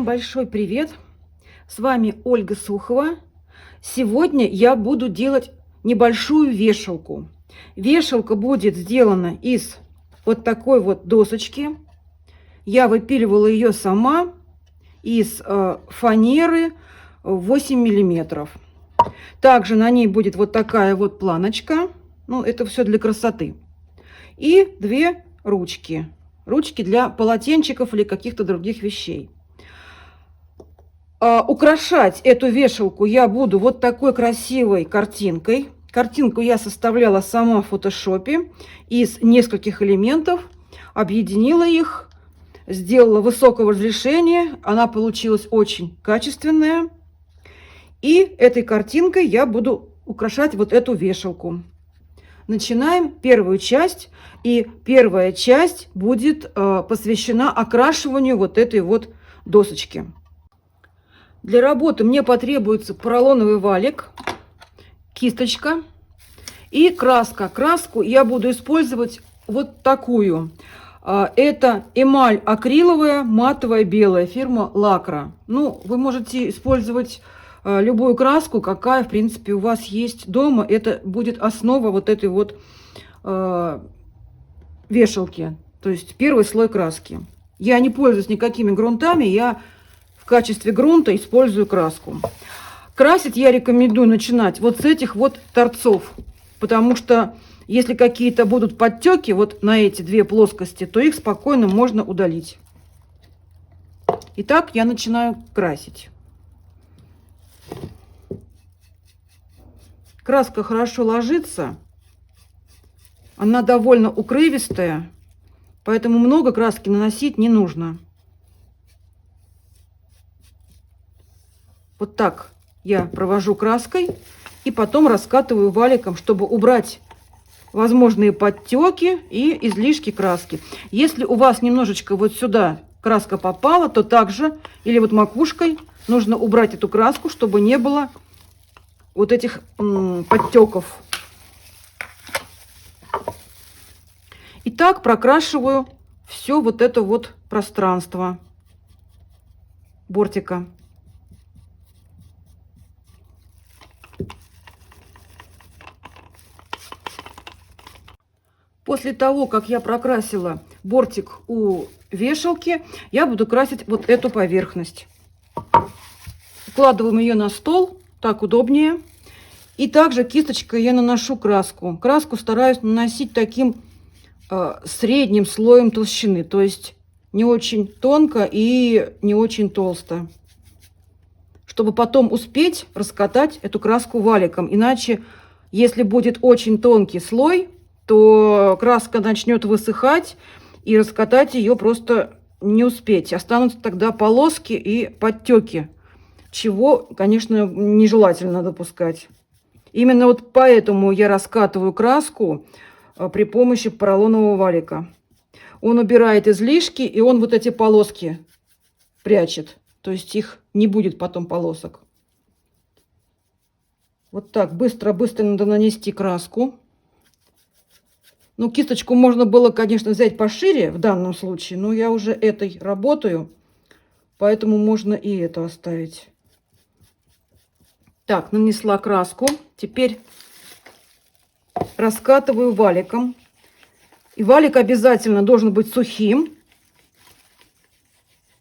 большой привет! С вами Ольга Сухова. Сегодня я буду делать небольшую вешалку. Вешалка будет сделана из вот такой вот досочки. Я выпиливала ее сама из фанеры 8 миллиметров. Также на ней будет вот такая вот планочка. Ну, это все для красоты. И две ручки. Ручки для полотенчиков или каких-то других вещей. Украшать эту вешалку я буду вот такой красивой картинкой. Картинку я составляла сама в фотошопе из нескольких элементов, объединила их, сделала высокого разрешения. Она получилась очень качественная. И этой картинкой я буду украшать вот эту вешалку. Начинаем первую часть. И первая часть будет посвящена окрашиванию вот этой вот досочки. Для работы мне потребуется поролоновый валик, кисточка и краска. Краску я буду использовать вот такую. Это эмаль акриловая, матовая, белая, фирма Лакра. Ну, вы можете использовать любую краску, какая, в принципе, у вас есть дома. Это будет основа вот этой вот вешалки. То есть первый слой краски. Я не пользуюсь никакими грунтами, я в качестве грунта использую краску. Красить я рекомендую начинать вот с этих вот торцов, потому что если какие-то будут подтеки вот на эти две плоскости, то их спокойно можно удалить. Итак, я начинаю красить. Краска хорошо ложится, она довольно укрывистая, поэтому много краски наносить не нужно. Вот так я провожу краской и потом раскатываю валиком, чтобы убрать возможные подтеки и излишки краски. Если у вас немножечко вот сюда краска попала, то также, или вот макушкой, нужно убрать эту краску, чтобы не было вот этих подтеков. И так прокрашиваю все вот это вот пространство бортика. После того, как я прокрасила бортик у вешалки, я буду красить вот эту поверхность. Укладываем ее на стол, так удобнее. И также кисточкой я наношу краску. Краску стараюсь наносить таким средним слоем толщины, то есть не очень тонко и не очень толсто, чтобы потом успеть раскатать эту краску валиком. Иначе, если будет очень тонкий слой, то краска начнет высыхать, и раскатать ее просто не успеть. Останутся тогда полоски и подтеки, чего, конечно, нежелательно допускать. Именно вот поэтому я раскатываю краску при помощи поролонового валика. Он убирает излишки, и он вот эти полоски прячет. То есть их не будет потом полосок. Вот так быстро-быстро надо нанести краску. Ну, кисточку можно было, конечно, взять пошире в данном случае, но я уже этой работаю, поэтому можно и это оставить. Так, нанесла краску. Теперь раскатываю валиком. И валик обязательно должен быть сухим.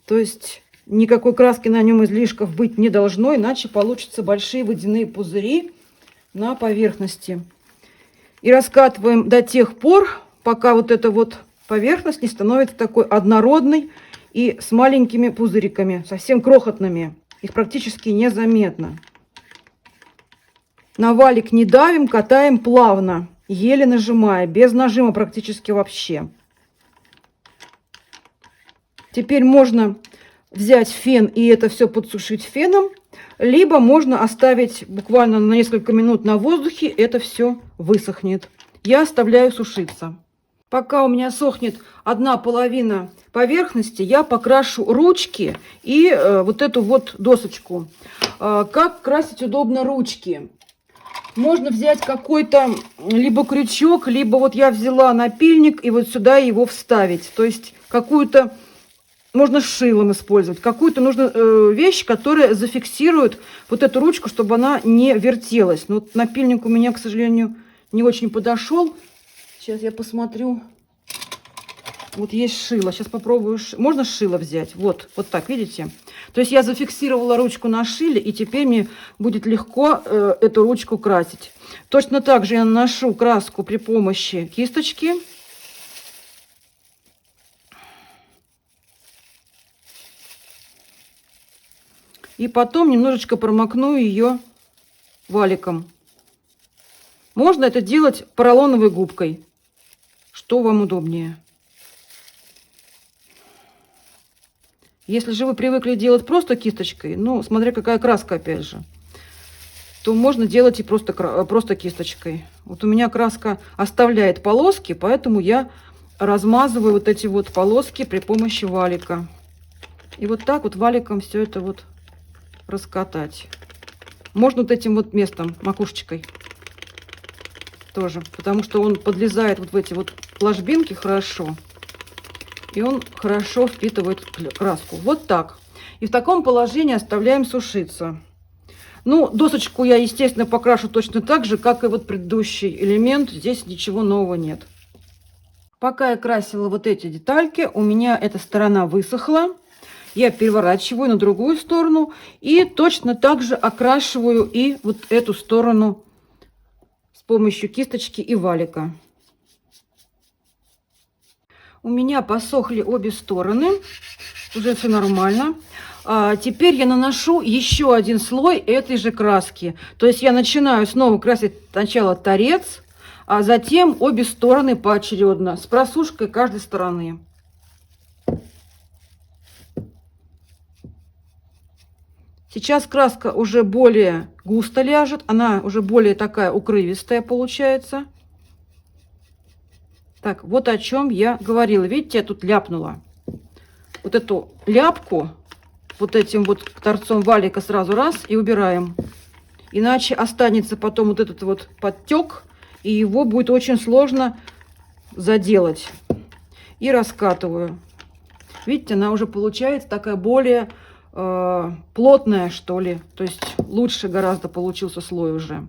То есть никакой краски на нем излишков быть не должно, иначе получатся большие водяные пузыри на поверхности. И раскатываем до тех пор, пока вот эта вот поверхность не становится такой однородной и с маленькими пузыриками, совсем крохотными. Их практически незаметно. На валик не давим, катаем плавно, еле нажимая, без нажима практически вообще. Теперь можно взять фен и это все подсушить феном, либо можно оставить буквально на несколько минут на воздухе, это все высохнет. Я оставляю сушиться. Пока у меня сохнет одна половина поверхности, я покрашу ручки и вот эту вот досочку. Как красить удобно ручки? Можно взять какой-то либо крючок, либо вот я взяла напильник и вот сюда его вставить. То есть какую-то можно шилом использовать. Какую-то нужно вещь, которая зафиксирует вот эту ручку, чтобы она не вертелась. Но вот напильник у меня, к сожалению, не очень подошел. Сейчас я посмотрю. Вот есть шило. Сейчас попробую. Можно шило взять? Вот так, видите? То есть я зафиксировала ручку на шиле, и теперь мне будет легко эту ручку красить. Точно так же я наношу краску при помощи кисточки. И потом немножечко промокну ее валиком. Можно это делать поролоновой губкой. Что вам удобнее. Если же вы привыкли делать просто кисточкой, ну, смотря какая краска, опять же, то можно делать и просто кисточкой. Вот у меня краска оставляет полоски, поэтому я размазываю вот эти вот полоски при помощи валика. И вот так вот валиком все это вот раскатать. Можно вот этим вот местом, макушечкой тоже, потому что он подлезает вот в эти вот ложбинки хорошо. И он хорошо впитывает краску. Вот так. И в таком положении оставляем сушиться. Ну, досочку я, естественно, покрашу точно так же, как и вот предыдущий элемент. Здесь ничего нового нет. Пока я красила вот эти детальки, у меня эта сторона высохла. Я переворачиваю на другую сторону. И точно так же окрашиваю и вот эту сторону с помощью кисточки и валика. У меня посохли обе стороны, уже все нормально. Теперь я наношу еще один слой этой же краски. То есть я начинаю снова красить сначала торец, а затем обе стороны поочередно, с просушкой каждой стороны. Сейчас краска уже более густо ляжет, она уже более такая укрывистая получается. Так, вот о чем я говорила. Видите, я тут ляпнула. Вот эту ляпку вот этим вот торцом валика сразу раз и убираем. Иначе останется потом вот этот вот подтек, и его будет очень сложно заделать. И раскатываю. Видите, она уже получается такая более плотная, что ли. То есть лучше гораздо получился слой уже.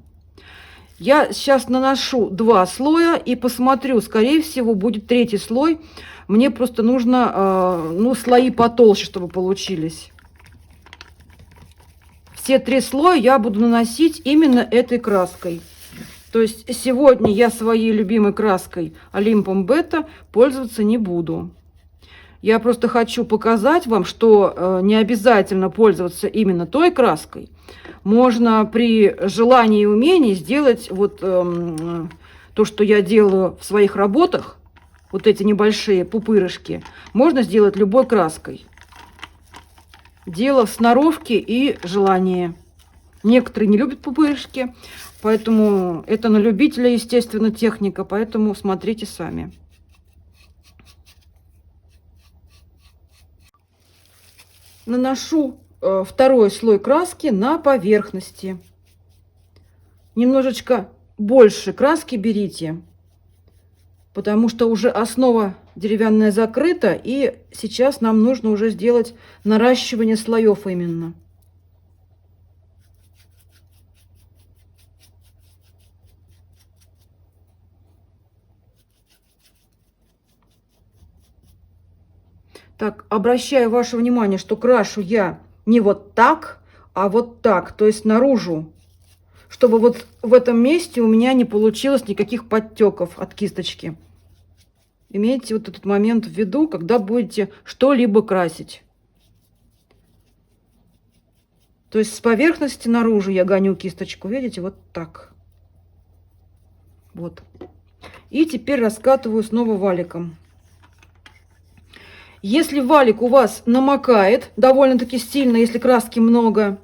Я сейчас наношу 2 слоя и посмотрю, скорее всего, будет 3-й слой. Мне просто нужно, ну, слои потолще, чтобы получились. Все 3 слоя я буду наносить именно этой краской. То есть сегодня я своей любимой краской Олимпом Бета пользоваться не буду. Я просто хочу показать вам, что не обязательно пользоваться именно той краской. Можно при желании и умении сделать вот то, что я делаю в своих работах, вот эти небольшие пупырышки, можно сделать любой краской. Дело в сноровке и желании. Некоторые не любят пупырышки, поэтому это на любителя, естественно, техника, поэтому смотрите сами. Наношу 2-й слой краски на поверхности. Немножечко больше краски берите, потому что уже основа деревянная закрыта, и сейчас нам нужно уже сделать наращивание слоев именно. Так, обращаю ваше внимание, что крашу я не вот так, а вот так, то есть наружу, чтобы вот в этом месте у меня не получилось никаких подтеков от кисточки. Имейте вот этот момент в виду, когда будете что-либо красить. То есть с поверхности наружу я гоню кисточку, видите, вот так. Вот. И теперь раскатываю снова валиком. Если валик у вас намокает довольно-таки сильно, если краски много,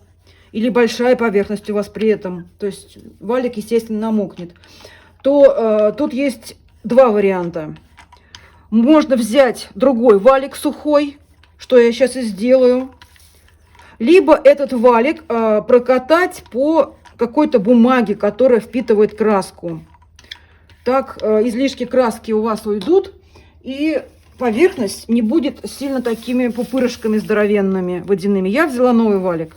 или большая поверхность у вас при этом, то есть валик, естественно, намокнет, то тут есть 2 варианта. Можно взять другой валик сухой, что я сейчас и сделаю, либо этот валик прокатать по какой-то бумаге, которая впитывает краску. Так излишки краски у вас уйдут, и поверхность не будет сильно такими пупырышками здоровенными водяными. Я взяла новый валик.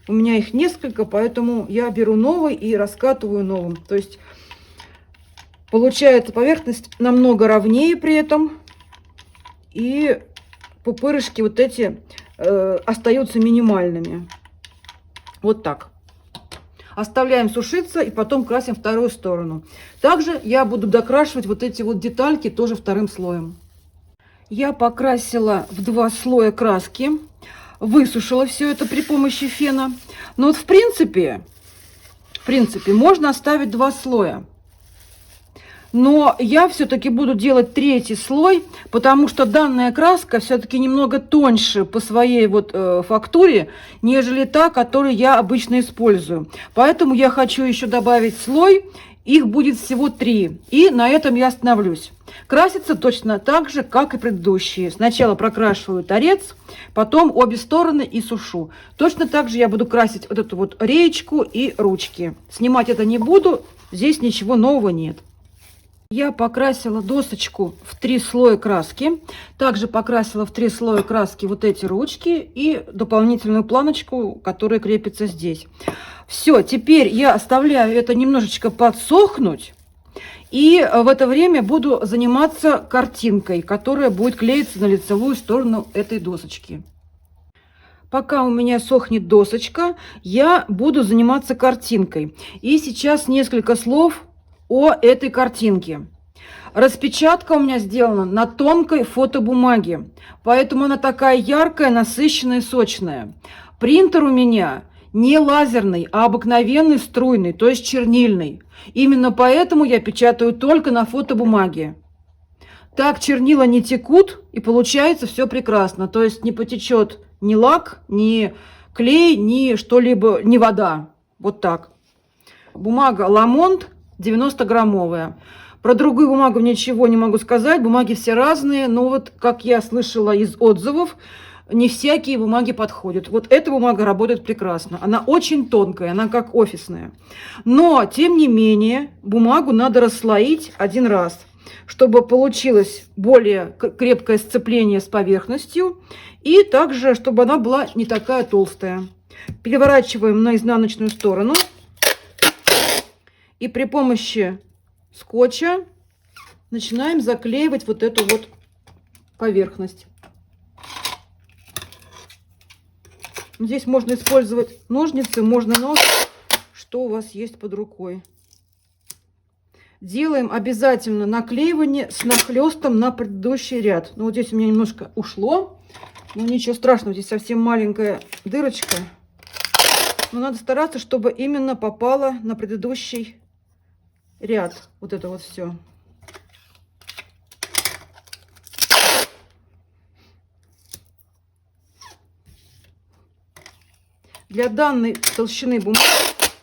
У меня их несколько, поэтому я беру новый и раскатываю новым. То есть получается поверхность намного ровнее при этом. И пупырышки вот эти остаются минимальными. Вот так. Оставляем сушиться и потом красим вторую сторону. Также я буду докрашивать вот эти вот детальки тоже вторым слоем. Я покрасила в 2 слоя краски. Высушила все это при помощи фена. Но вот в принципе можно оставить 2 слоя. Но я все-таки буду делать 3-й слой, потому что данная краска все-таки немного тоньше по своей вот фактуре, нежели та, которую я обычно использую. Поэтому я хочу еще добавить слой. Их будет всего 3. И на этом я остановлюсь. Красится точно так же, как и предыдущие. Сначала прокрашиваю торец, потом обе стороны и сушу. Точно так же я буду красить вот эту вот реечку и ручки. Снимать это не буду, здесь ничего нового нет. Я покрасила досочку в 3 слоя краски. Также покрасила в 3 слоя краски вот эти ручки и дополнительную планочку, которая крепится здесь. Все, теперь я оставляю это немножечко подсохнуть. И в это время буду заниматься картинкой, которая будет клеиться на лицевую сторону этой досочки. Пока у меня сохнет досочка, я буду заниматься картинкой. И сейчас несколько слов о этой картинке. Распечатка у меня сделана на тонкой фотобумаге, поэтому она такая яркая, насыщенная, сочная. Принтер у меня не лазерный, а обыкновенный струйный, то есть чернильный. Именно поэтому я печатаю только на фотобумаге. Так чернила не текут, и получается все прекрасно. То есть не потечет ни лак, ни клей, ни что-либо, ни вода. Вот так. Бумага Ламонт 90-граммовая. Про другую бумагу ничего не могу сказать. Бумаги все разные, но вот, как я слышала из отзывов, не всякие бумаги подходят. Вот эта бумага работает прекрасно. Она очень тонкая, она как офисная. Но, тем не менее, бумагу надо расслоить 1 раз, чтобы получилось более крепкое сцепление с поверхностью. И также, чтобы она была не такая толстая. Переворачиваем на изнаночную сторону. И при помощи скотча начинаем заклеивать вот эту вот поверхность. Здесь можно использовать ножницы, можно нож, что у вас есть под рукой. Делаем обязательно наклеивание с нахлестом на предыдущий ряд. Ну, вот здесь у меня немножко ушло, но ничего страшного, здесь совсем маленькая дырочка. Но надо стараться, чтобы именно попало на предыдущий ряд. Вот это вот все. Для данной толщины бумаги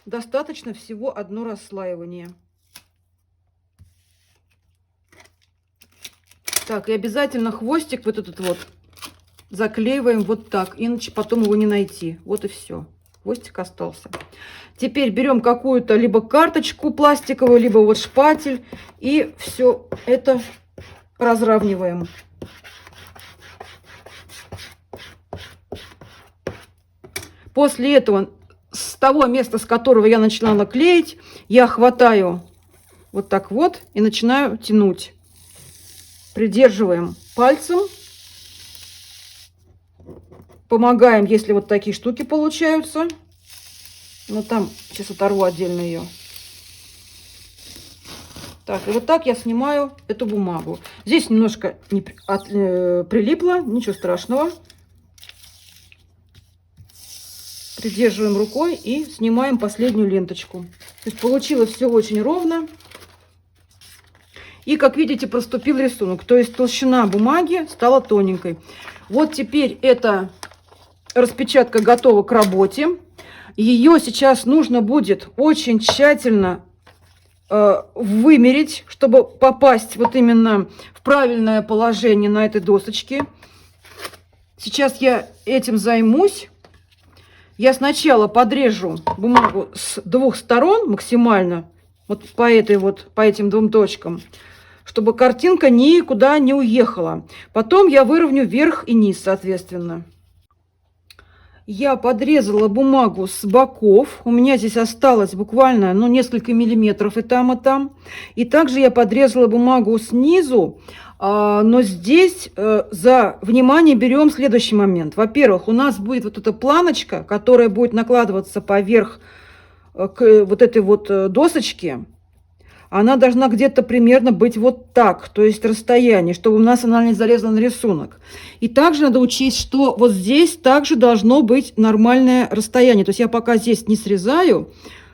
достаточно всего 1 расслаивание. Так, и обязательно хвостик вот этот вот заклеиваем вот так, иначе потом его не найти. Вот и все. Хвостик остался. Теперь берем какую-то либо карточку пластиковую, либо вот шпатель, и все это разравниваем. После этого, с того места, с которого я начинала клеить, я хватаю вот так вот и начинаю тянуть. Придерживаем пальцем. Помогаем, если вот такие штуки получаются. Но там сейчас оторву отдельно ее. Так, и вот так я снимаю эту бумагу. Здесь немножко прилипло, ничего страшного. Придерживаем рукой и снимаем последнюю ленточку. То есть получилось все очень ровно. И, как видите, проступил рисунок. То есть толщина бумаги стала тоненькой. Вот теперь эта распечатка готова к работе. Ее сейчас нужно будет очень тщательно вымерить, чтобы попасть вот именно в правильное положение на этой досочке. Сейчас я этим займусь. Я сначала подрежу бумагу с 2 сторон максимально, вот по этим 2 точкам, чтобы картинка никуда не уехала. Потом я выровню верх и низ, соответственно. Я подрезала бумагу с боков. У меня здесь осталось буквально несколько миллиметров и там, и там. И также я подрезала бумагу снизу. Но здесь за внимание берем следующий момент. Во-первых, у нас будет вот эта планочка, которая будет накладываться поверх к вот этой вот досочке. Она должна где-то примерно быть вот так, то есть расстояние, чтобы у нас она не залезла на рисунок. И также надо учесть, что вот здесь также должно быть нормальное расстояние. То есть я пока здесь не срезаю,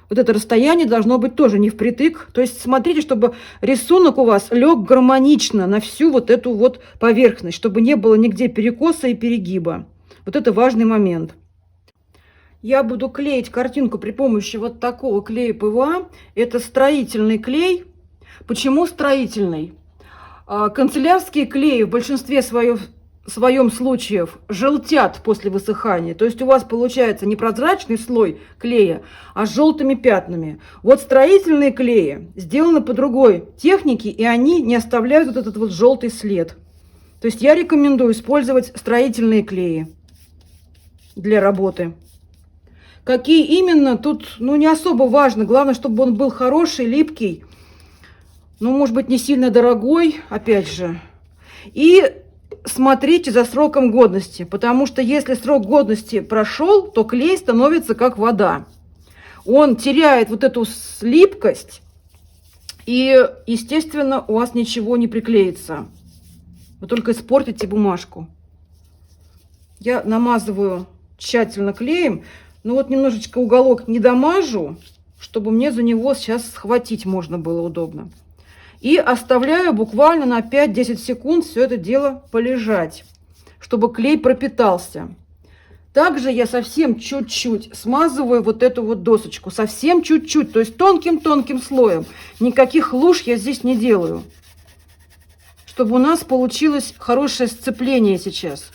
вот это расстояние должно быть тоже не впритык. То есть смотрите, чтобы рисунок у вас лег гармонично на всю вот эту вот поверхность, чтобы не было нигде перекоса и перегиба. Вот это важный момент. Я буду клеить картинку при помощи вот такого клея ПВА. Это строительный клей. Почему строительный? Канцелярские клеи в большинстве своем случаев желтят после высыхания. То есть у вас получается не прозрачный слой клея, а с желтыми пятнами. Вот строительные клеи сделаны по другой технике, и они не оставляют вот этот вот желтый след. То есть я рекомендую использовать строительные клеи для работы. Какие именно, тут не особо важно. Главное, чтобы он был хороший, липкий. Может быть, не сильно дорогой, опять же. И смотрите за сроком годности. Потому что если срок годности прошел, то клей становится как вода. Он теряет вот эту липкость. И, естественно, у вас ничего не приклеится. Вы только испортите бумажку. Я намазываю тщательно клеем. Немножечко уголок не дамажу, чтобы мне за него сейчас схватить можно было удобно. И оставляю буквально на 5-10 секунд все это дело полежать, чтобы клей пропитался. Также я совсем чуть-чуть смазываю вот эту вот досочку. Совсем чуть-чуть, то есть тонким-тонким слоем. Никаких луж я здесь не делаю. Чтобы у нас получилось хорошее сцепление сейчас.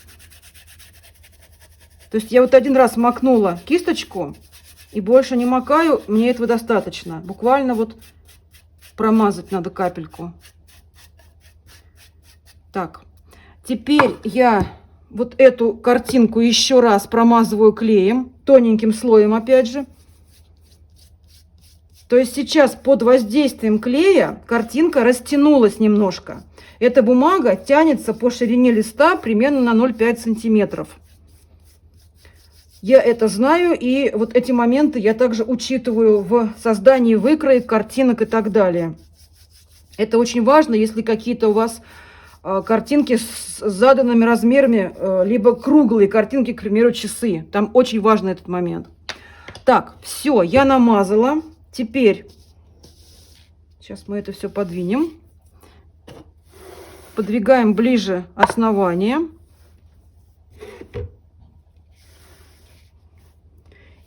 То есть я вот один раз макнула кисточку и больше не макаю, мне этого достаточно. Буквально вот промазать надо капельку. Так, теперь я вот эту картинку еще раз промазываю клеем, тоненьким слоем опять же. То есть сейчас под воздействием клея картинка растянулась немножко. Эта бумага тянется по ширине листа примерно на 0,5 сантиметров. Я это знаю, и вот эти моменты я также учитываю в создании выкроек, картинок и так далее. Это очень важно, если какие-то у вас картинки с заданными размерами, либо круглые картинки, к примеру, часы. Там очень важен этот момент. Так, все, я намазала. Теперь, сейчас мы это все подвинем. Подвигаем ближе основание.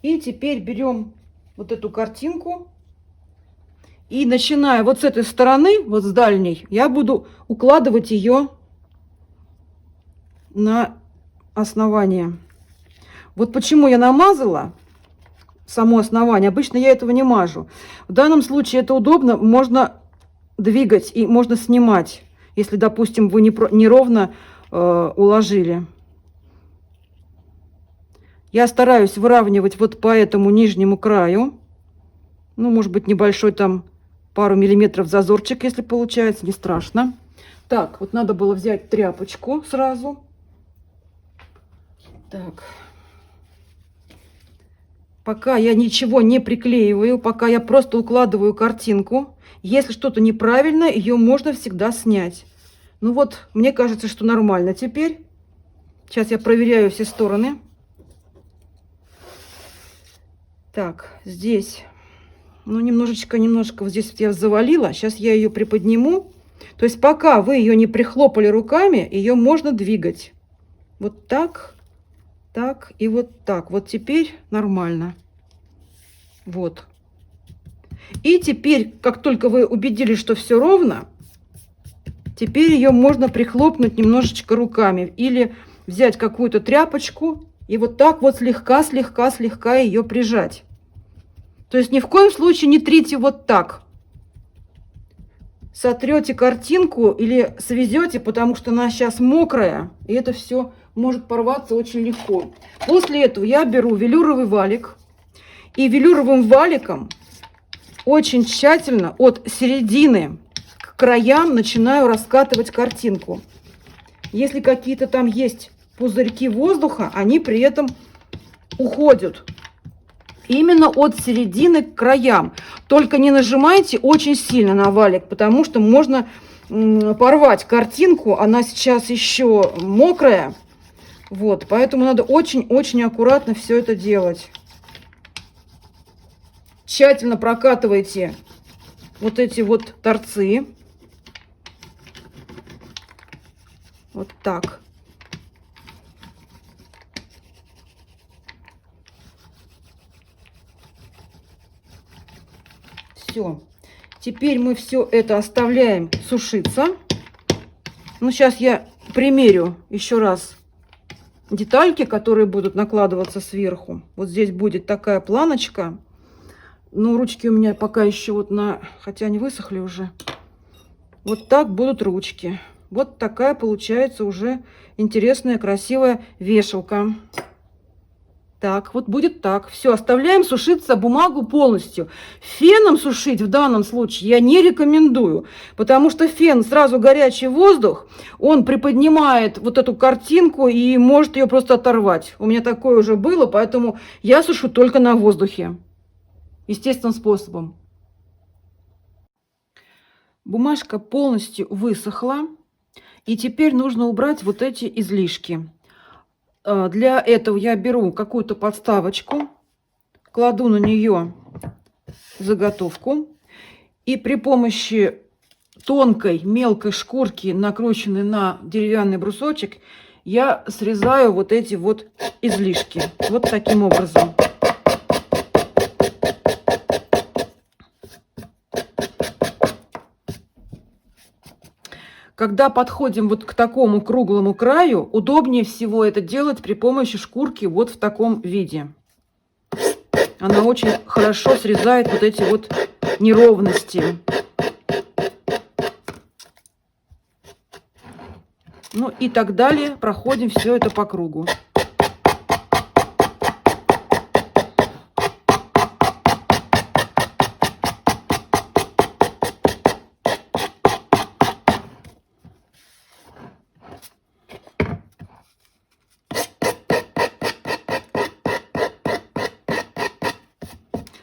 И теперь берем вот эту картинку и, начиная вот с этой стороны, вот с дальней, я буду укладывать ее на основание. Вот почему я намазала само основание. Обычно я этого не мажу. В данном случае это удобно. Можно двигать и можно снимать, если, допустим, вы неровно уложили. Я стараюсь выравнивать вот по этому нижнему краю. Может быть, небольшой там пару миллиметров зазорчик, если получается, не страшно. Так, вот надо было взять тряпочку сразу. Так. Пока я ничего не приклеиваю, пока я просто укладываю картинку. Если что-то неправильно, ее можно всегда снять. Мне кажется, что нормально теперь. Сейчас я проверяю все стороны. Так, здесь, немножко вот здесь я завалила. Сейчас я ее приподниму. То есть пока вы ее не прихлопали руками, ее можно двигать. Вот так, так и вот так. Вот теперь нормально. Вот. И теперь, как только вы убедились, что все ровно, теперь ее можно прихлопнуть немножечко руками. Или взять какую-то тряпочку и вот так вот слегка ее прижать. То есть ни в коем случае не трите вот так. сотрете картинку или свезете, потому что она сейчас мокрая, и это все может порваться очень легко. После этого я беру велюровый валик, и велюровым валиком очень тщательно от середины к краям начинаю раскатывать картинку. Если какие-то там есть пузырьки воздуха, они при этом уходят. Именно от середины к краям. Только не нажимайте очень сильно на валик, потому что можно порвать картинку. Она сейчас еще мокрая. Вот, поэтому надо очень-очень аккуратно все это делать. Тщательно прокатывайте вот эти вот торцы. Вот так. Все. Теперь мы все это оставляем сушиться. Ну, сейчас я примерю еще раз детальки, которые будут накладываться сверху. Вот здесь будет такая планочка. Но ручки у меня пока еще вот хотя они высохли уже. Вот так будут ручки. Вот такая получается уже интересная, красивая вешалка. Так, вот будет так. Все, оставляем сушиться бумагу полностью. Феном сушить в данном случае я не рекомендую, потому что фен сразу горячий воздух, он приподнимает вот эту картинку и может ее просто оторвать. У меня такое уже было, поэтому я сушу только на воздухе. Естественным способом. Бумажка полностью высохла. И теперь нужно убрать вот эти излишки. Для этого я беру какую-то подставочку, кладу на нее заготовку. И при помощи тонкой мелкой шкурки, накрученной на деревянный брусочек, я срезаю вот эти вот излишки. Вот таким образом. Когда подходим вот к такому круглому краю, удобнее всего это делать при помощи шкурки вот в таком виде. Она очень хорошо срезает вот эти вот неровности. Ну и так далее. Проходим все это по кругу.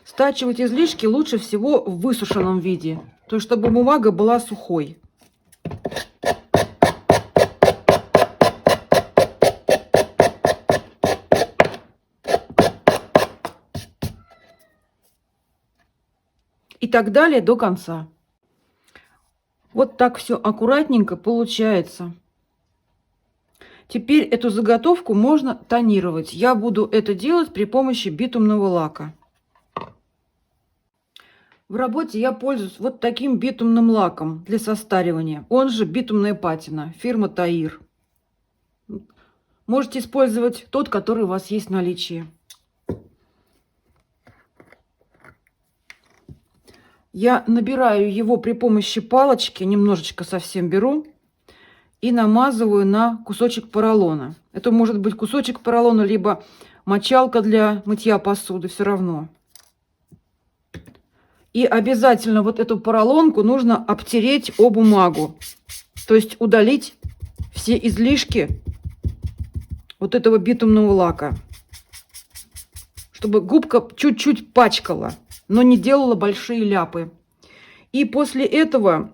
Стачивать излишки лучше всего в высушенном виде, то есть чтобы бумага была сухой. И так далее до конца. Вот так все аккуратненько получается. Теперь эту заготовку можно тонировать. Я буду это делать при помощи битумного лака. В работе я пользуюсь вот таким битумным лаком для состаривания. Он же битумная патина, фирма Таир. Можете использовать тот, который у вас есть в наличии. Я набираю его при помощи палочки, немножечко совсем беру, и намазываю на кусочек поролона. Это может быть кусочек поролона, либо мочалка для мытья посуды, все равно. И обязательно вот эту поролонку нужно обтереть о бумагу. То есть удалить все излишки вот этого битумного лака. Чтобы губка чуть-чуть пачкала, но не делала большие ляпы. И после этого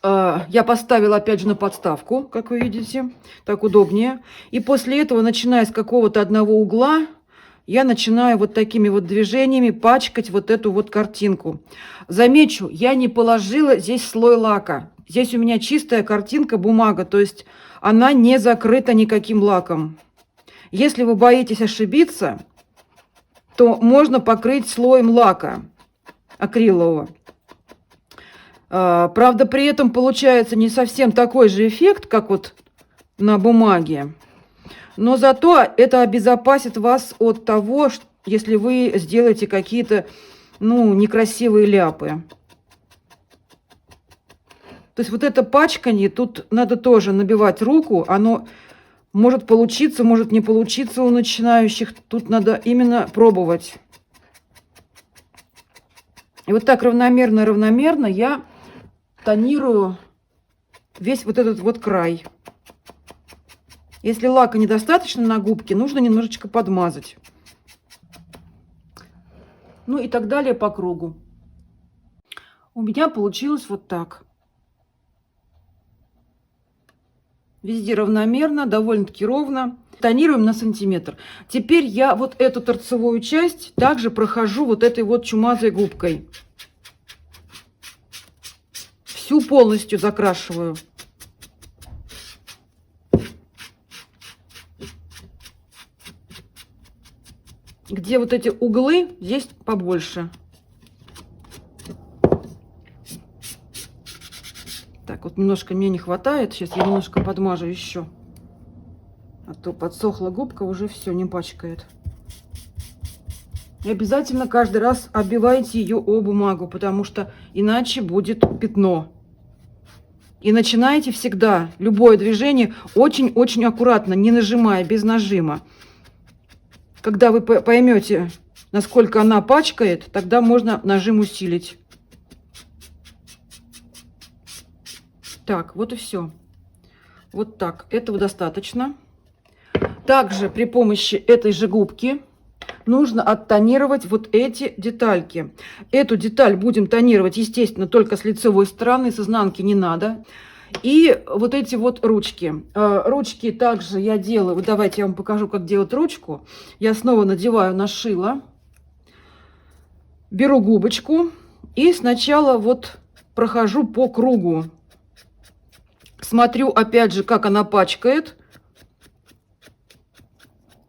я поставила опять же на подставку, как вы видите, так удобнее. И после этого, начиная с какого-то одного угла, я начинаю вот такими вот движениями пачкать вот эту вот картинку. Замечу, я не положила здесь слой лака. Здесь у меня чистая картинка, бумага, то есть она не закрыта никаким лаком. Если вы боитесь ошибиться, то можно покрыть слоем лака акрилового. Правда, при этом получается не совсем такой же эффект, как вот на бумаге. Но зато это обезопасит вас от того, если вы сделаете какие-то, некрасивые ляпы. То есть вот это пачканье, тут надо тоже набивать руку. Оно может получиться, может не получиться у начинающих. Тут надо именно пробовать. И вот так равномерно я тонирую весь вот этот вот край. Если лака недостаточно на губке, нужно немножечко подмазать. Ну и так далее по кругу. У меня получилось вот так. Везде равномерно, довольно-таки ровно. Тонируем на сантиметр. Теперь я вот эту торцевую часть также прохожу вот этой вот чумазой губкой. Всю полностью закрашиваю. Где вот эти углы, здесь побольше. Так, вот немножко мне не хватает. Сейчас я немножко подмажу еще. А то подсохла губка, уже все, не пачкает. И обязательно каждый раз оббивайте ее о бумагу, потому что иначе будет пятно. И начинайте всегда любое движение очень-очень аккуратно, не нажимая, без нажима. Когда вы поймете, насколько она пачкает, тогда можно нажим усилить. Так, вот и все. Вот так. Этого достаточно. Также при помощи этой же губки нужно оттонировать вот эти детальки. Эту деталь будем тонировать, естественно, только с лицевой стороны, с изнанки не надо. И вот эти вот ручки. Ручки также я делаю. Вот давайте я вам покажу, как делать ручку. Я снова надеваю на шило. Беру губочку и сначала вот прохожу по кругу. Смотрю опять же, как она пачкает.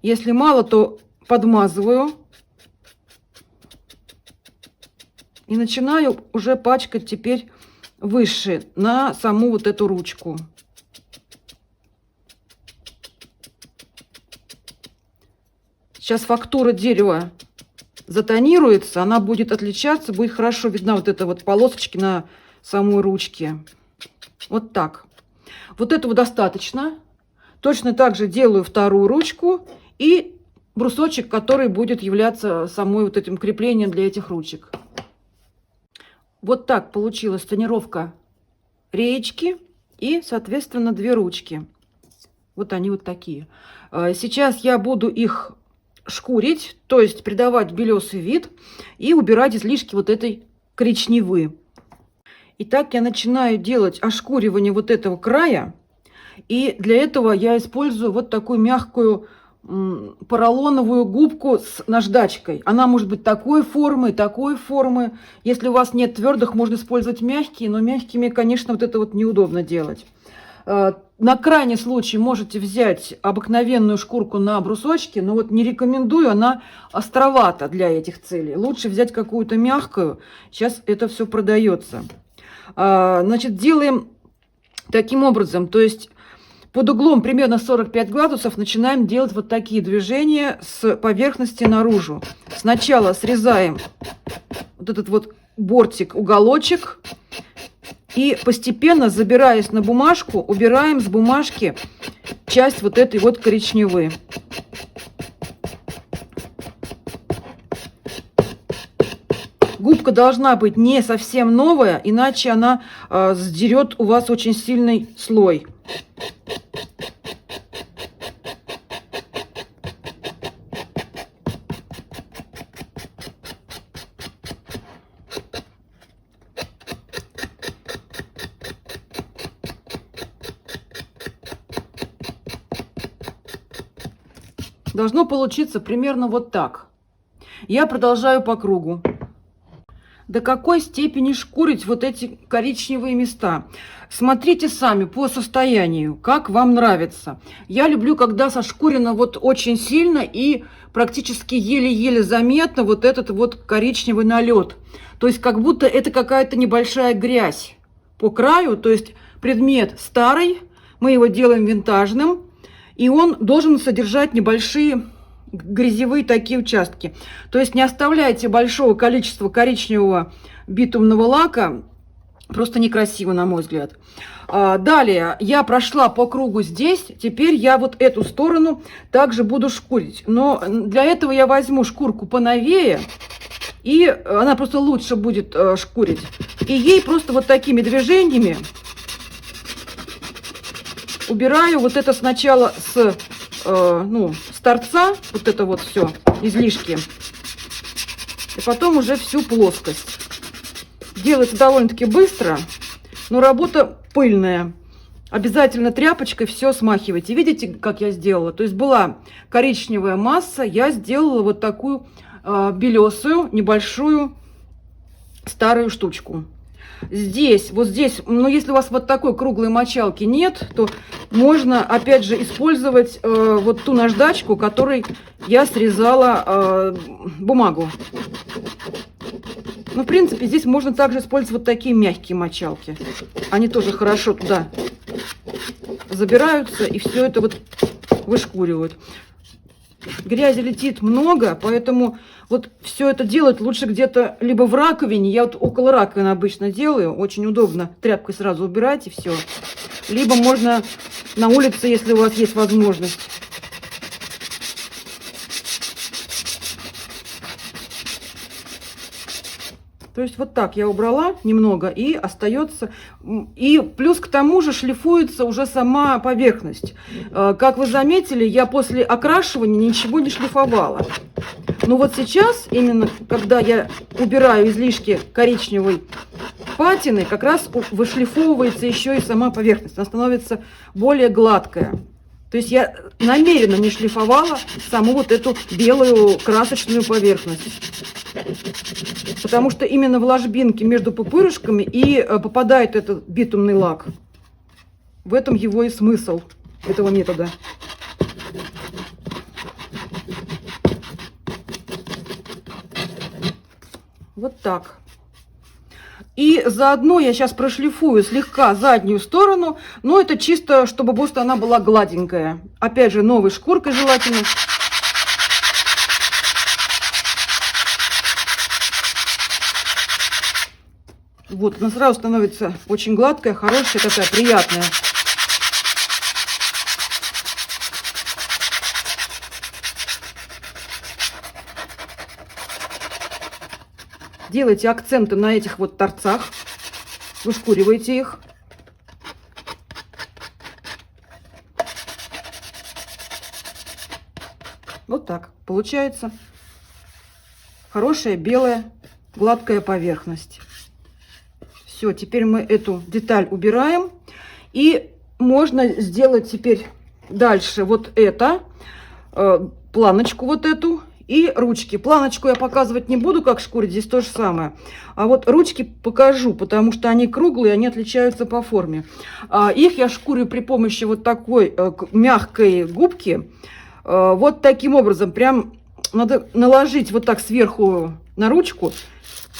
Если мало, то подмазываю. И начинаю уже пачкать теперь выше на саму вот эту ручку. Сейчас фактура дерева затонируется, она будет отличаться, будет хорошо видна вот эта вот полосочки на самой ручке. Вот так. Вот этого достаточно. Точно так же делаю вторую ручку и брусочек, который будет являться самой вот этим креплением для этих ручек. Вот так получилась тонировка реечки и, соответственно, две ручки. Вот они вот такие. Сейчас я буду их шкурить, то есть придавать белесый вид и убирать излишки вот этой коричневы. Итак, я начинаю делать ошкуривание вот этого края. И для этого я использую вот такую мягкую поролоновую губку с наждачкой. Она может быть такой формы, такой формы. Если у вас нет твердых, можно использовать мягкие, но мягкими, конечно, вот это вот неудобно делать. На крайний случай можете взять обыкновенную шкурку на брусочке, но вот не рекомендую, она островата для этих целей. Лучше взять какую-то мягкую. Сейчас это все продается. Значит, делаем таким образом, то есть под углом примерно 45 градусов начинаем делать вот такие движения с поверхности наружу. Сначала срезаем вот этот вот бортик, уголочек. И постепенно, забираясь на бумажку, убираем с бумажки часть вот этой вот коричневой. Губка должна быть не совсем новая, иначе она сдерет у вас очень сильный слой. Должно получиться примерно вот так. Я продолжаю по кругу. До какой степени шкурить вот эти коричневые места? Смотрите сами по состоянию, как вам нравится. Я люблю, когда сошкурено вот очень сильно и практически еле-еле заметно вот этот вот коричневый налет. То есть как будто это какая-то небольшая грязь по краю. То есть предмет старый, мы его делаем винтажным. И он должен содержать небольшие грязевые такие участки. То есть не оставляйте большого количества коричневого битумного лака Просто некрасиво, на мой взгляд. Далее я прошла по кругу здесь. Теперь я вот эту сторону также буду шкурить. Но для этого я возьму шкурку поновее. И она просто лучше будет шкурить. И ей просто вот такими движениями убираю вот это сначала с торца. Вот это вот все, излишки. И потом уже всю плоскость. Делается довольно-таки быстро, но работа пыльная. Обязательно тряпочкой все смахивайте. Видите, как я сделала? То есть была коричневая масса, я сделала вот такую белесую, небольшую, старую штучку. Здесь, вот здесь, ну если у вас вот такой круглой мочалки нет, то можно опять же использовать вот ту наждачку, которой я срезала бумагу. Ну, в принципе, здесь можно также использовать вот такие мягкие мочалки. Они тоже хорошо туда забираются и все это вот вышкуривают. Грязи летит много, поэтому вот все это делать лучше где-то либо в раковине. Я вот около раковины обычно делаю. Очень удобно. Тряпкой сразу убирать и все. Либо можно на улице, если у вас есть возможность. То есть вот так я убрала немного и остается. И плюс к тому же шлифуется уже сама поверхность. Как вы заметили, я после окрашивания ничего не шлифовала. Но вот сейчас, именно когда я убираю излишки коричневой патины, как раз вышлифовывается еще и сама поверхность. Она становится более гладкая. То есть я намеренно не шлифовала саму вот эту белую красочную поверхность. Потому что именно в ложбинке между пупырышками и попадает этот битумный лак. В этом его и смысл этого метода. Вот так. И заодно я сейчас прошлифую слегка заднюю сторону, но это чисто, чтобы просто она была гладенькая. Опять же, новой шкуркой желательно. Вот, она сразу становится очень гладкая, хорошая, такая приятная. Делайте акценты на этих вот торцах, вышкуривайте их. Вот так получается хорошая белая гладкая поверхность. Все, теперь мы эту деталь убираем. И можно сделать теперь дальше вот это, планочку вот эту. И ручки. Планочку я показывать не буду, как шкурить, здесь то же самое. А вот ручки покажу, потому что они круглые, они отличаются по форме. Их я шкурю при помощи вот такой мягкой губки. Вот таким образом. Прям надо наложить вот так сверху на ручку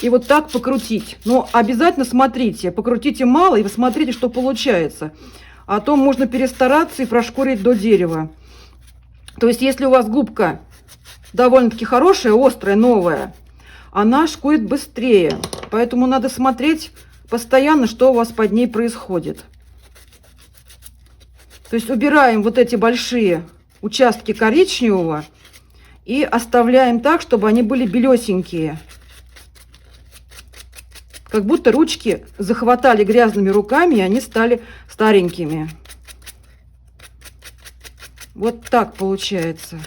и вот так покрутить. Но обязательно смотрите, покрутите мало и посмотрите, что получается. А то можно перестараться и прошкурить до дерева. То есть, если у вас губка довольно-таки хорошая, острая, новая, она шкурит быстрее. Поэтому надо смотреть постоянно, что у вас под ней происходит. То есть убираем вот эти большие участки коричневого и оставляем так, чтобы они были белесенькие. Как будто ручки захватали грязными руками, и они стали старенькими. Вот так получается.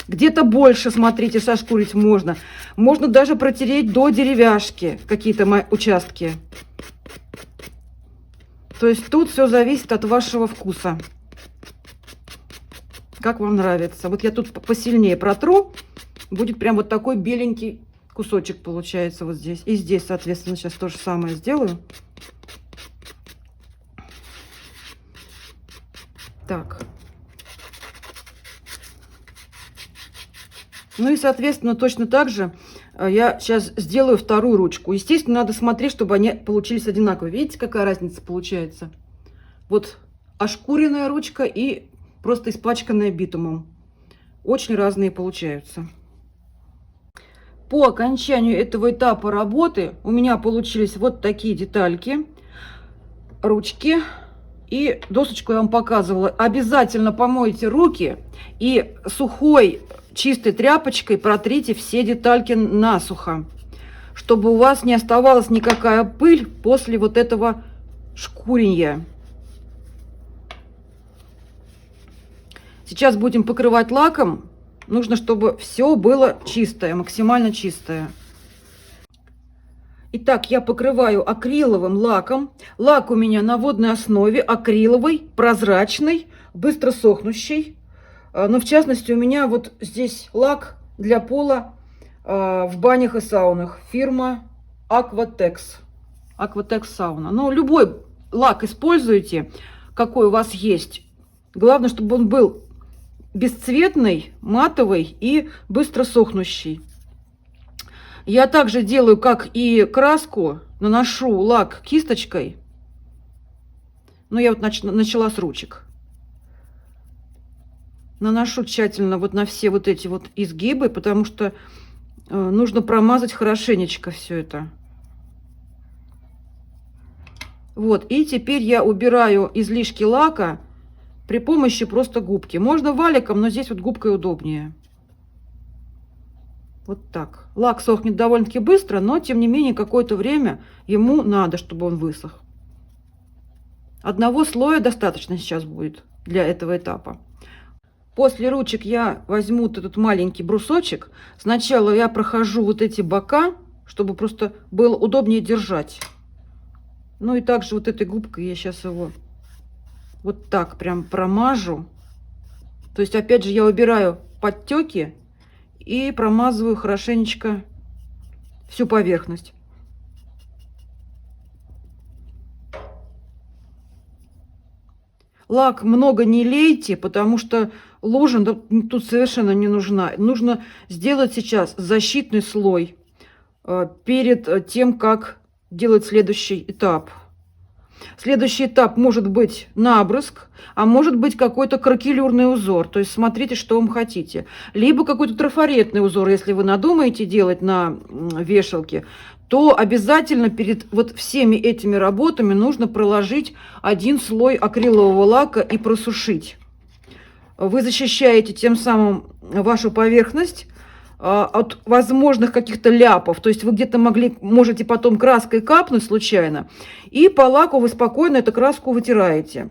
Где-то больше, смотрите, сошкурить можно. Можно даже протереть до деревяшки какие-то участки. То есть тут все зависит от вашего вкуса. Как вам нравится. Вот я тут посильнее протру. Будет прям вот такой беленький кусочек получается вот здесь. И здесь, соответственно, сейчас то же самое сделаю. Так. Ну и, соответственно, точно так же я сейчас сделаю вторую ручку. Естественно, надо смотреть, чтобы они получились одинаковые. Видите, какая разница получается? Вот ошкуренная ручка и просто испачканная битумом. Очень разные получаются. по окончанию этого этапа работы у меня получились вот такие детальки, ручки и досочку я вам показывала. Обязательно помойте руки и сухой чистой тряпочкой протрите все детальки насухо, чтобы у вас не оставалась никакая пыль после вот этого шкуренья. Сейчас будем покрывать лаком. Нужно, чтобы все было чистое, максимально чистое. Итак, я покрываю акриловым лаком. Лак у меня на водной основе, акриловый, прозрачный, быстро сохнущий. Но в частности у меня вот здесь лак для пола в банях и саунах. Фирма Aquatex. Aquatex сауна. Ну, любой лак используйте, какой у вас есть. Главное, чтобы он был бесцветный, матовый и быстро сохнущий. Я также делаю, как и краску, наношу лак кисточкой. Ну, я вот начала с ручек. Наношу тщательно вот на все вот эти вот изгибы, потому что нужно промазать хорошенечко все это. Вот, и теперь я убираю излишки лака при помощи просто губки. Можно валиком, но здесь вот губкой удобнее. Вот так. Лак сохнет довольно-таки быстро, но тем не менее какое-то время ему надо, чтобы он высох. Одного слоя достаточно сейчас будет для этого этапа. После ручек я возьму вот этот маленький брусочек. Сначала я прохожу вот эти бока, чтобы просто было удобнее держать. Ну и также вот этой губкой я сейчас его вот так прям промажу. То есть опять же я убираю подтеки и промазываю хорошенечко всю поверхность. Лак много не лейте, потому что лужа тут совершенно не нужна. Нужно сделать сейчас защитный слой перед тем, как делать следующий этап. Следующий этап может быть набрызг, а может быть какой-то кракелюрный узор. То есть смотрите, что вам хотите. Либо какой-то трафаретный узор, если вы надумаете делать на вешалке, то обязательно перед вот всеми этими работами нужно проложить один слой акрилового лака и просушить. Вы защищаете тем самым вашу поверхность от возможных каких-то ляпов. То есть вы где-то можете потом краской капнуть случайно, и по лаку вы спокойно эту краску вытираете.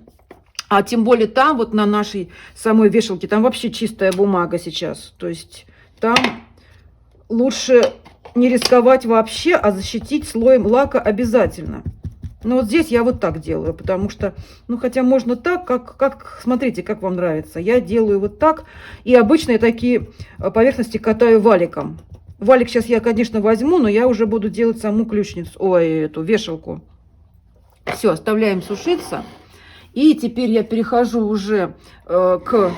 А тем более там, вот на нашей самой вешалке, там вообще чистая бумага сейчас. То есть там лучше не рисковать вообще, а защитить слоем лака обязательно. Но вот здесь я вот так делаю, потому что, ну, хотя можно так, как смотрите, как вам нравится. Я делаю вот так, и обычно я такие поверхности катаю валиком. Валик сейчас я, конечно, возьму, но я уже буду делать саму ключницу, ой, эту вешалку. Все, оставляем сушиться. И теперь я перехожу уже к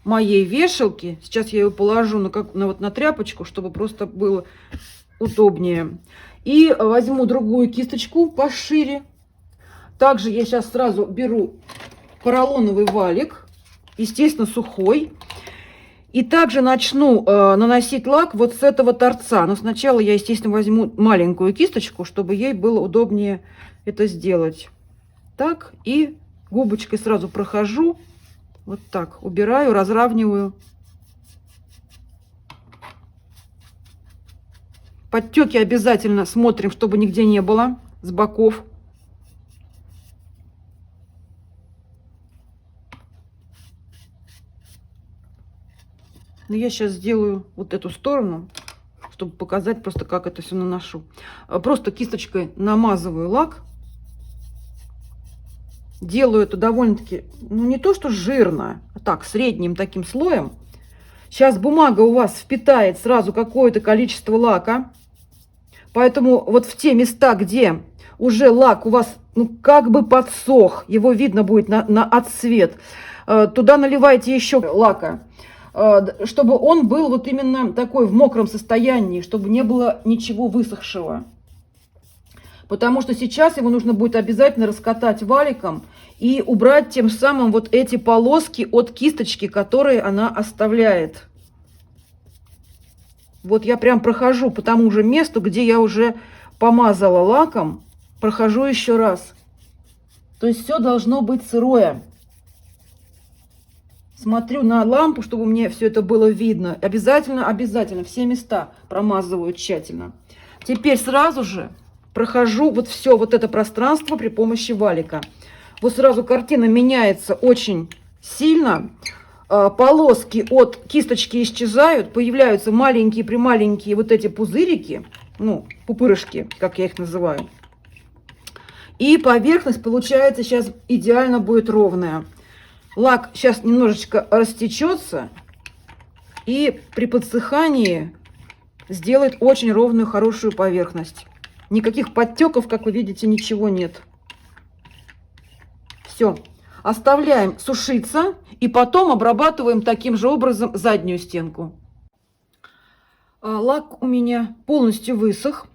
моей вешалке. Сейчас я ее положу на тряпочку, чтобы просто было удобнее. И возьму другую кисточку пошире. Также я сейчас сразу беру поролоновый валик, естественно, сухой. И также начну наносить лак вот с этого торца. Но сначала я, естественно, возьму маленькую кисточку, чтобы ей было удобнее это сделать. Так, и губочкой сразу прохожу. Вот так, убираю, разравниваю. Подтеки обязательно смотрим, чтобы нигде не было с боков. Но я сейчас сделаю вот эту сторону, чтобы показать просто, как это все наношу. Просто кисточкой намазываю лак. Делаю это довольно-таки, ну не то что жирно, а так, средним таким слоем. Сейчас бумага у вас впитает сразу какое-то количество лака. Поэтому вот в те места, где уже лак у вас ну, как бы подсох, его видно будет на отсвет, туда наливайте еще лака, чтобы он был вот именно такой в мокром состоянии, чтобы не было ничего высохшего. Потому что сейчас его нужно будет обязательно раскатать валиком и убрать тем самым вот эти полоски от кисточки, которые она оставляет. Вот я прям прохожу по тому же месту, где я уже помазала лаком, прохожу еще раз. То есть все должно быть сырое. Смотрю на лампу, чтобы мне все это было видно. Обязательно, обязательно все места промазываю тщательно. Теперь сразу же прохожу вот все вот это пространство при помощи валика. Вот сразу картина меняется очень сильно. Полоски от кисточки исчезают, появляются маленькие-прималенькие вот эти пузырики, ну, пупырышки, как я их называю. И поверхность получается сейчас идеально будет ровная. Лак сейчас немножечко растечется и при подсыхании сделает очень ровную, хорошую поверхность. Никаких подтеков, как вы видите, ничего нет. Все. Оставляем сушиться и потом обрабатываем таким же образом заднюю стенку. Лак у меня полностью высох.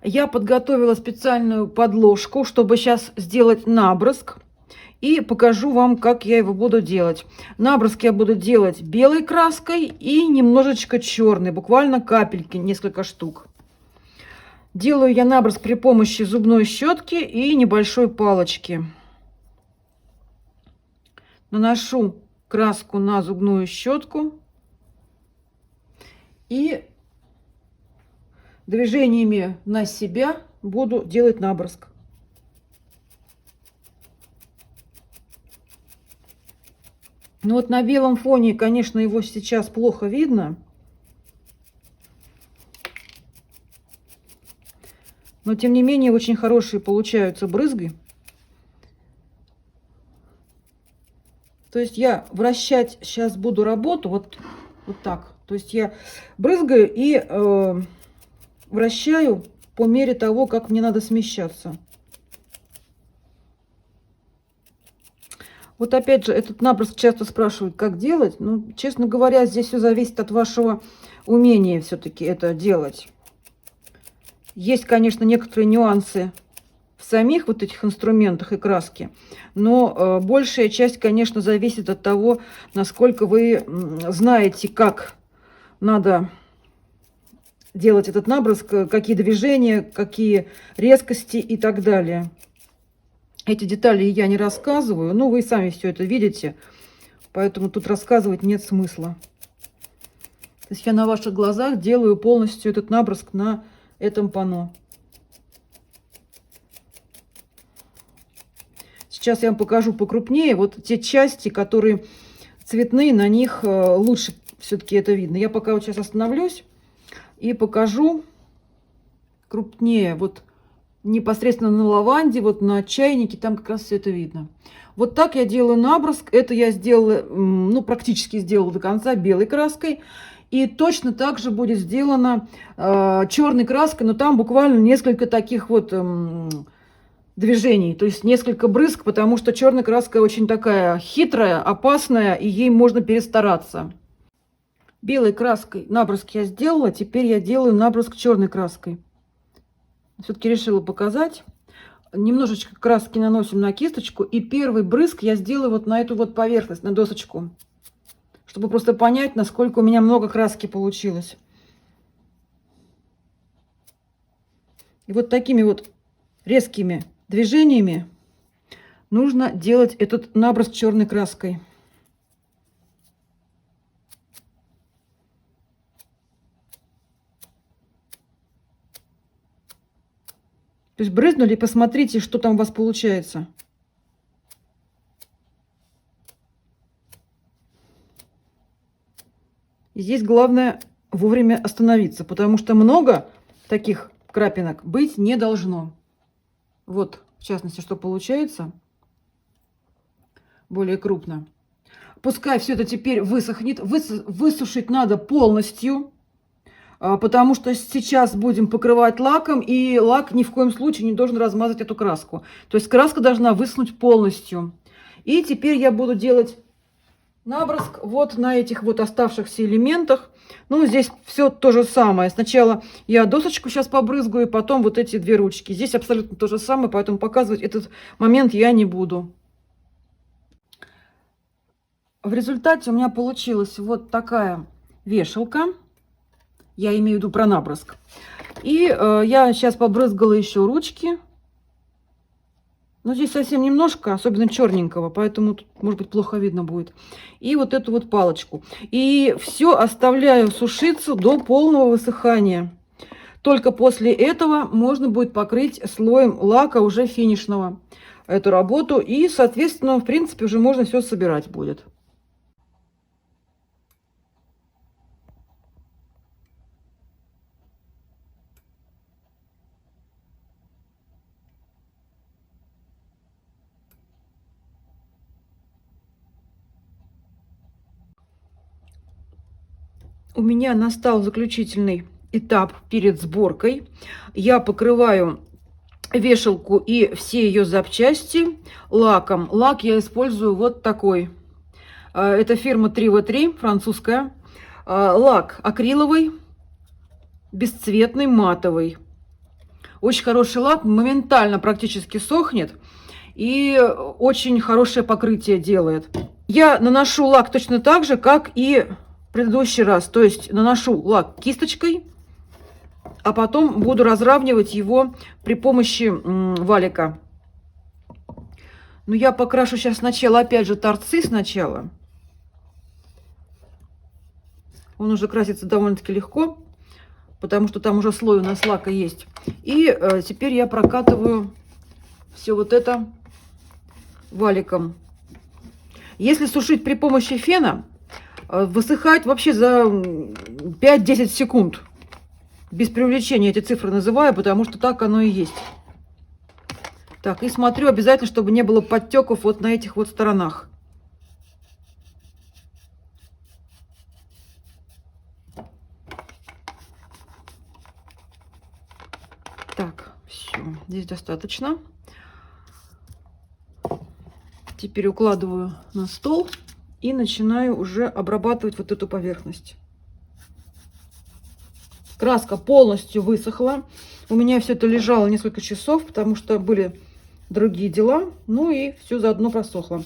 Я подготовила специальную подложку, чтобы сейчас сделать наброск. И покажу вам, как я его буду делать. Наброск я буду делать белой краской и немножечко черной, буквально капельки, несколько штук. Делаю я наброск при помощи зубной щетки и небольшой палочки. Наношу краску на зубную щетку и движениями на себя буду делать наброск. Ну вот на белом фоне, конечно, его сейчас плохо видно. Но тем не менее очень хорошие получаются брызги. То есть я вращать сейчас буду работу вот так. То есть я брызгаю и вращаю по мере того, как мне надо смещаться. Вот опять же, этот наброск часто спрашивают, как делать. Ну, честно говоря, здесь все зависит от вашего умения все-таки это делать. Есть, конечно, некоторые нюансы в самих вот этих инструментах и краске, но большая часть, конечно, зависит от того, насколько вы знаете, как надо делать этот наброск, какие движения, какие резкости и так далее. Эти детали я не рассказываю, но вы сами все это видите, поэтому тут рассказывать нет смысла. То есть я на ваших глазах делаю полностью этот наброск на этом панно. Сейчас я вам покажу покрупнее. Вот те части, которые цветные, на них лучше все-таки это видно. Я пока вот сейчас остановлюсь и покажу крупнее. Вот непосредственно на лаванде, вот на чайнике, там как раз все это видно. Вот так я делаю наброск. Это я сделала, ну, практически сделала до конца белой краской. И точно так же будет сделано черной краской, но там буквально несколько таких вот движений, то есть несколько брызг, потому что черная краска очень такая хитрая, опасная, и ей можно перестараться. Белой краской наброск я сделала, теперь я делаю наброск черной краской. Все-таки решила показать. Немножечко краски наносим на кисточку. И первый брызг я сделаю вот на эту вот поверхность, на досочку. Чтобы просто понять, насколько у меня много краски получилось. И вот такими вот резкими движениями нужно делать этот наброск черной краской. То есть брызнули, посмотрите, что там у вас получается. И здесь главное вовремя остановиться, потому что много таких крапинок быть не должно. Вот, в частности, что получается более крупно. Пускай все это теперь высохнет. Высушить надо полностью. Потому что сейчас будем покрывать лаком, и лак ни в коем случае не должен размазать эту краску. То есть краска должна высохнуть полностью. И теперь я буду делать наброск вот на этих вот оставшихся элементах. Ну, здесь все то же самое. Сначала я досочку сейчас побрызгаю, и потом вот эти две ручки. Здесь абсолютно то же самое, поэтому показывать этот момент я не буду. В результате у меня получилась вот такая вешалка. Я имею в виду про наброск. И я сейчас побрызгала еще ручки. Но здесь совсем немножко, особенно черненького, поэтому тут, может быть, плохо видно будет. И вот эту вот палочку. И все оставляю сушиться до полного высыхания. Только после этого можно будет покрыть слоем лака уже финишного эту работу. И, соответственно, в принципе, уже можно все собирать будет. У меня настал заключительный этап перед сборкой. Я покрываю вешалку и все ее запчасти лаком. Лак я использую вот такой. Это фирма 3v3, французская. Лак акриловый, бесцветный, матовый. Очень хороший лак, моментально практически сохнет и очень хорошее покрытие делает. Я наношу лак точно так же, как и в предыдущий раз. То есть наношу лак кисточкой, а потом буду разравнивать его при помощи валика. Но я покрашу сейчас сначала, опять же, торцы сначала. Он уже красится довольно-таки легко, потому что там уже слой у нас лака есть. И теперь я прокатываю все вот это валиком. Если сушить при помощи фена, высыхает вообще за 5-10 секунд. Без привлечения эти цифры называю, потому что так оно и есть. Так, и смотрю обязательно, чтобы не было подтеков вот на этих вот сторонах. Так, все, здесь достаточно. Теперь укладываю на стол и начинаю уже обрабатывать вот эту поверхность. Краска полностью высохла. У меня все это лежало несколько часов, потому что были другие дела. Ну и все заодно просохло.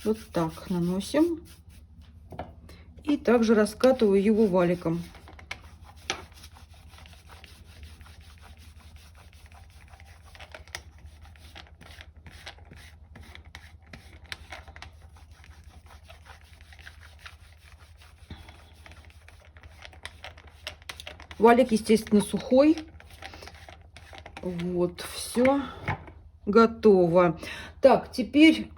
Вот так наносим. И также раскатываю его валиком. Валик, естественно, сухой. Вот, все готово. Так, теперь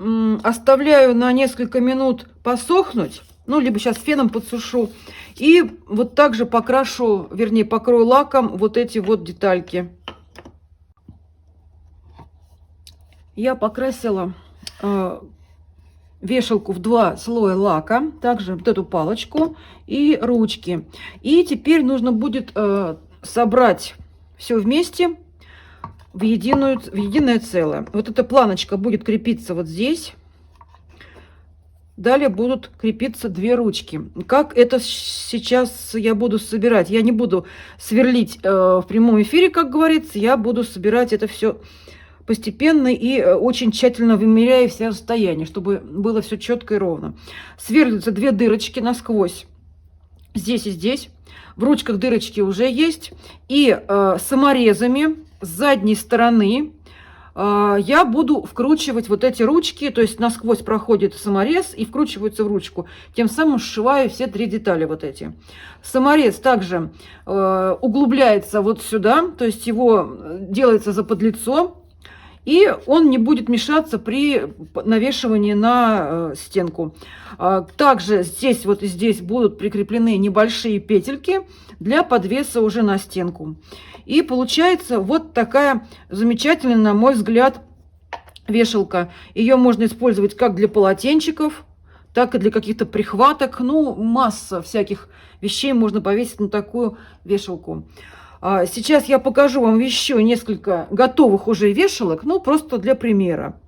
оставляю на несколько минут посохнуть. Ну, либо сейчас феном подсушу. И вот также покрашу, вернее, покрою лаком вот эти вот детальки. Я покрасила вешалку в 2 слоя лака. Также вот эту палочку и ручки. И теперь нужно будет собрать все вместе в единое целое. Вот эта планочка будет крепиться вот здесь. Далее будут крепиться 2 ручки. Как это сейчас я буду собирать? Я не буду сверлить в прямом эфире, как говорится. Я буду собирать это все постепенно и очень тщательно вымеряя все расстояния, чтобы было все четко и ровно. Сверлятся 2 дырочки насквозь. Здесь и здесь. В ручках дырочки уже есть. И саморезами с задней стороны я буду вкручивать вот эти ручки, то есть насквозь проходит саморез и вкручивается в ручку. Тем самым сшиваю все 3 детали вот эти. Саморез также углубляется вот сюда, то есть его делается заподлицо, и он не будет мешаться при навешивании на стенку. Также здесь вот и здесь будут прикреплены небольшие петельки для подвеса уже на стенку. И получается вот такая замечательная, на мой взгляд, вешалка. Ее можно использовать как для полотенчиков, так и для каких-то прихваток. Ну, масса всяких вещей можно повесить на такую вешалку. Сейчас я покажу вам еще несколько готовых уже вешалок, ну, просто для примера.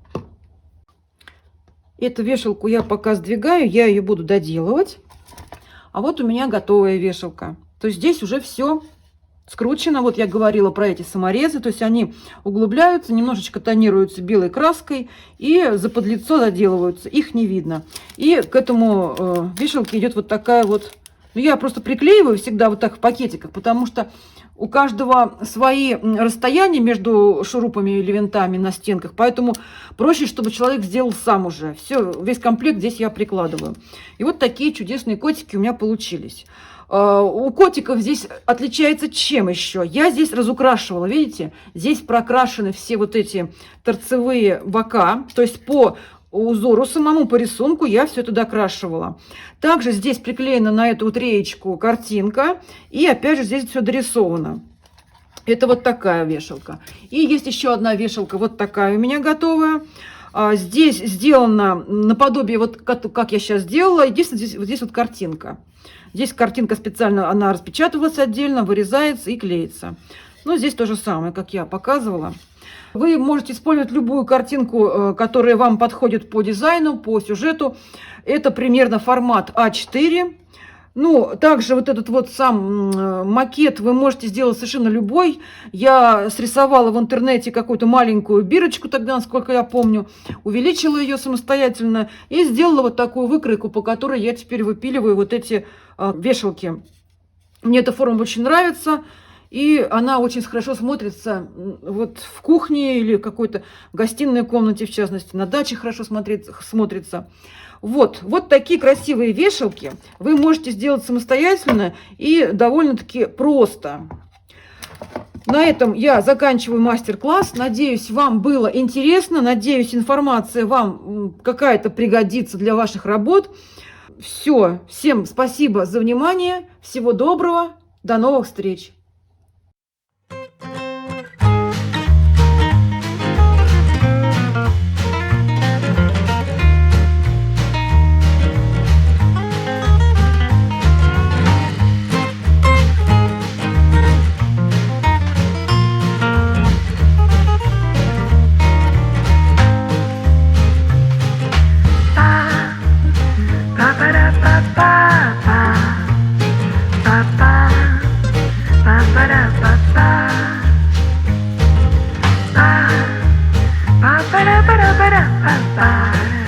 Эту вешалку я пока сдвигаю, я ее буду доделывать. А вот у меня готовая вешалка. То есть здесь уже все скручено. Вот я говорила про эти саморезы, то есть они углубляются, немножечко тонируются белой краской и заподлицо заделываются, их не видно. И к этому вешалке идет вот такая вот, ну, я просто приклеиваю всегда вот так в пакетиках, потому что у каждого свои расстояния между шурупами или винтами на стенках, поэтому проще, чтобы человек сделал сам уже. Все, весь комплект здесь я прикладываю. И вот такие чудесные котики у меня получились. У котиков здесь отличается чем еще? Я здесь разукрашивала, видите? Здесь прокрашены все вот эти торцевые бока, то есть по узору самому, по рисунку я все это докрашивала. Также здесь приклеена на эту вот реечку картинка, и опять же здесь все дорисовано. Это вот такая вешалка. И есть еще одна вешалка, вот такая у меня готовая. Здесь сделано наподобие, вот как я сейчас сделала. Единственное, здесь вот картинка. Здесь картинка специально, она распечатывается отдельно, вырезается и клеится. Но здесь то же самое, как я показывала. Вы можете использовать любую картинку, которая вам подходит по дизайну, по сюжету. Это примерно формат А4. Ну, также вот этот вот сам макет вы можете сделать совершенно любой. Я срисовала в интернете какую-то маленькую бирочку тогда, насколько я помню, увеличила ее самостоятельно и сделала вот такую выкройку, по которой я теперь выпиливаю вот эти вешалки. Мне эта форма очень нравится, и она очень хорошо смотрится вот в кухне или какой-то гостиной комнате, в частности, на даче хорошо смотрится. Вот такие красивые вешалки вы можете сделать самостоятельно и довольно-таки просто. На этом я заканчиваю мастер-класс. Надеюсь, вам было интересно. Надеюсь, информация вам какая-то пригодится для ваших работ. Все. Всем спасибо за внимание. Всего доброго. До новых встреч. Ba ba da ba da ba da ba ba.